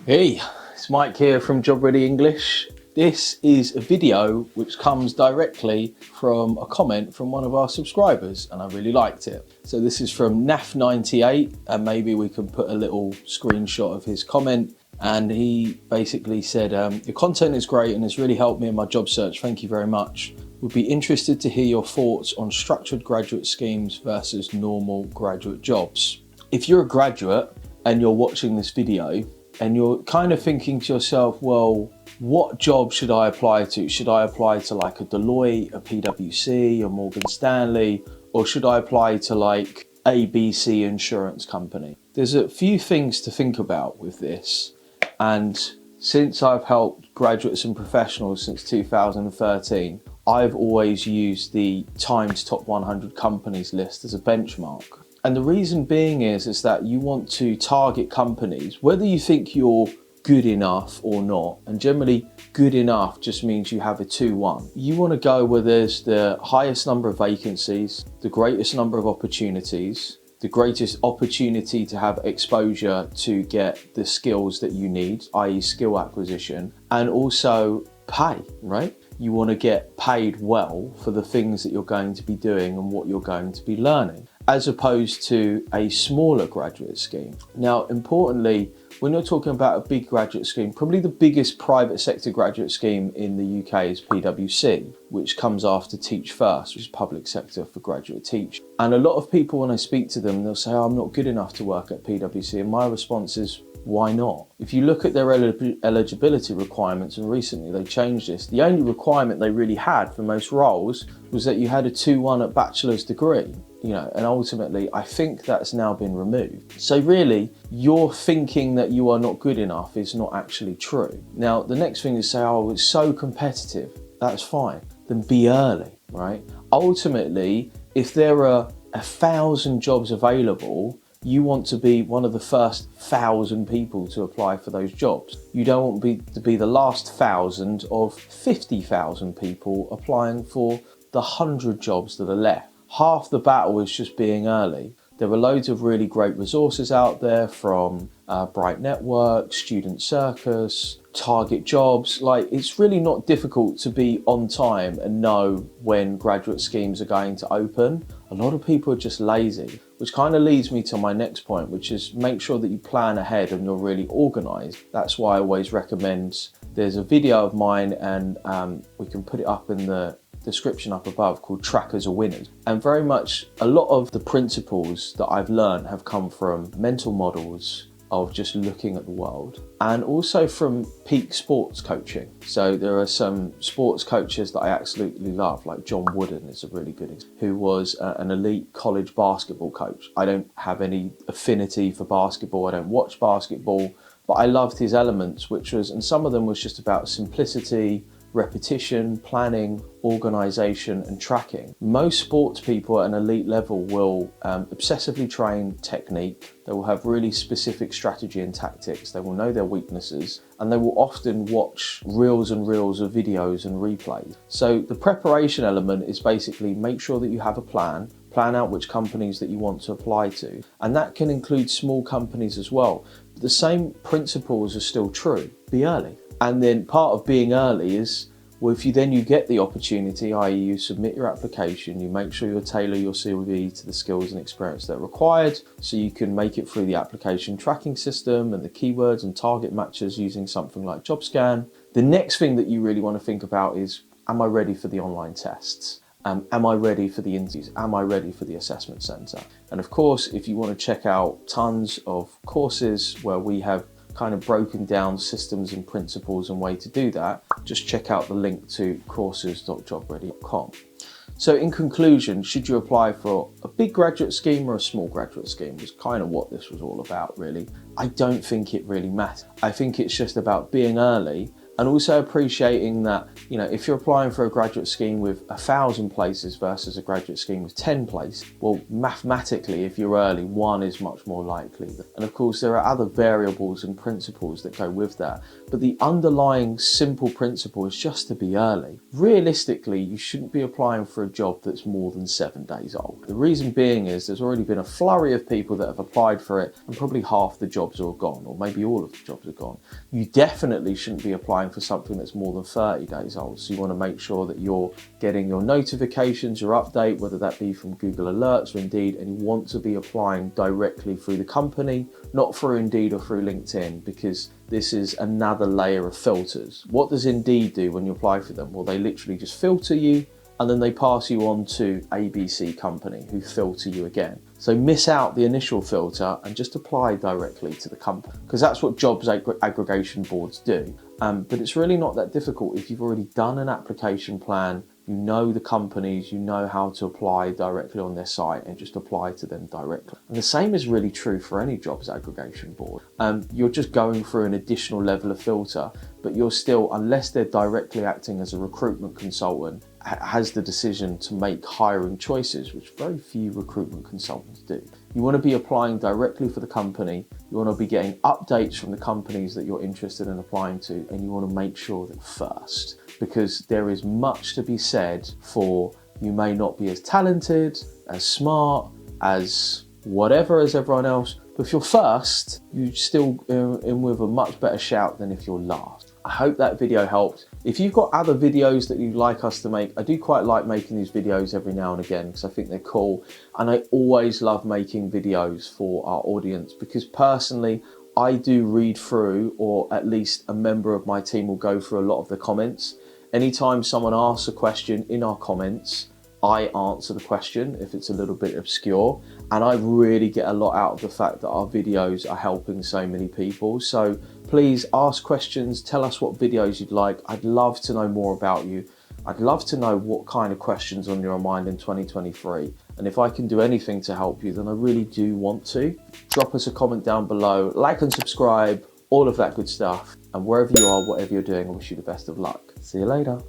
Hey, it's Mike here from Job Ready English. This is a video which comes directly from a comment from one of our subscribers and I really liked it. So this is from NAF98 and maybe we can put a little screenshot of his comment, and he basically said, your content is great and has really helped me in my job search. Thank you very much. Would be interested to hear your thoughts on structured graduate schemes versus normal graduate jobs. If you're a graduate and you're watching this video, and you're kind of thinking to yourself, well, what job should I apply to? Should I apply to like a Deloitte, a PwC, a Morgan Stanley, or should I apply to like ABC insurance company? There's a few things to think about with this. And since I've helped graduates and professionals since 2013, I've always used the Times Top 100 Companies list as a benchmark. And the reason being is that you want to target companies, whether you think you're good enough or not, and generally good enough just means you have a 2-1. You want to go where there's the highest number of vacancies, the greatest number of opportunities, the greatest opportunity to have exposure to get the skills that you need, i.e. skill acquisition, and also pay, right? You want to get paid well for the things that you're going to be doing and what you're going to be learning, as opposed to a smaller graduate scheme. Now, importantly, when you're talking about a big graduate scheme, probably the biggest private sector graduate scheme in the UK is PwC, which comes after Teach First, which is public sector for graduate teach. And a lot of people, when I speak to them, they'll say, oh, I'm not good enough to work at PwC. And my response is, why not? If you look at their eligibility requirements, and recently they changed this, the only requirement they really had for most roles was that you had a 2-1 at bachelor's degree. And ultimately, I think that's now been removed. So really, your thinking that you are not good enough is not actually true. Now, the next thing is say, oh, it's so competitive. That's fine. Then be early, right? Ultimately, if there are 1,000 jobs available, you want to be one of the first 1,000 people to apply for those jobs. You don't want to be the last 1,000 of 50,000 people applying for the 100 jobs that are left. Half the battle is just being early. There are loads of really great resources out there from Bright Network, Student Circus, Target Jobs. Like, it's really not difficult to be on time and know when graduate schemes are going to open. A lot of people are just lazy, which kind of leads me to my next point, which is make sure that you plan ahead and you're really organized. That's why I always recommend, there's a video of mine and we can put it up in the description up above, called Trackers Are Winners. And very much a lot of the principles that I've learned have come from mental models of just looking at the world, and also from peak sports coaching. So there are some sports coaches that I absolutely love, like John Wooden is a really good example, who was an elite college basketball coach. I don't have any affinity for basketball, I don't watch basketball, but I loved his elements, and some of them was just about simplicity, repetition, planning, organisation and tracking. Most sports people at an elite level will obsessively train technique, they will have really specific strategy and tactics, they will know their weaknesses, and they will often watch reels and reels of videos and replays. So the preparation element is basically make sure that you have a plan out which companies that you want to apply to, and that can include small companies as well. But the same principles are still true. Be early. And then part of being early is, well, if you get the opportunity, i.e. you submit your application, you make sure you tailor your CV to the skills and experience that are required, so you can make it through the application tracking system and the keywords and target matches using something like JobScan. The next thing that you really want to think about is, am I ready for the online tests? Am I ready for the interviews? Am I ready for the assessment centre? And of course, if you want to check out tons of courses where we have kind of broken down systems and principles and way to do that, just check out the link to courses.jobready.com. So in conclusion, should you apply for a big graduate scheme or a small graduate scheme was kind of what this was all about, really. I don't think it really matters. I think it's just about being early And also appreciating that, you know, if you're applying for a graduate scheme with 1,000 places versus a graduate scheme with 10 places, well, mathematically, if you're early, one is much more likely. And of course, there are other variables and principles that go with that. But the underlying simple principle is just to be early. Realistically, you shouldn't be applying for a job that's more than 7 days old. The reason being is there's already been a flurry of people that have applied for it, and probably half the jobs are gone, or maybe all of the jobs are gone. You definitely shouldn't be applying for something that's more than 30 days old. So you want to make sure that you're getting your notifications, your update, whether that be from Google Alerts or Indeed, and you want to be applying directly through the company, not through Indeed or through LinkedIn, because this is another layer of filters. What does Indeed do when you apply for them? Well, they literally just filter you, and then they pass you on to ABC company who filter you again. So miss out the initial filter and just apply directly to the company, because that's what jobs aggregation boards do. But it's really not that difficult if you've already done an application plan, you know the companies, you know how to apply directly on their site, and just apply to them directly. And the same is really true for any jobs aggregation board. You're just going through an additional level of filter, but you're still, unless they're directly acting as a recruitment consultant, has the decision to make hiring choices, which very few recruitment consultants do. You want to be applying directly for the company, you want to be getting updates from the companies that you're interested in applying to, and you want to make sure that first, because there is much to be said for you may not be as talented, as smart, as whatever as everyone else, but if you're first, you're still in with a much better shout than if you're last. I hope that video helped. If you've got other videos that you'd like us to make, I do quite like making these videos every now and again because I think they're cool. And I always love making videos for our audience because personally, I do read through, or at least a member of my team will go through a lot of the comments. Anytime someone asks a question in our comments, I answer the question if it's a little bit obscure, and I really get a lot out of the fact that our videos are helping so many people. So please ask questions, tell us what videos you'd like. I'd love to know more about you. I'd love to know what kind of questions on your mind in 2023. And if I can do anything to help you, then I really do want to. Drop us a comment down below, like and subscribe, all of that good stuff. And wherever you are, whatever you're doing, I wish you the best of luck. See you later.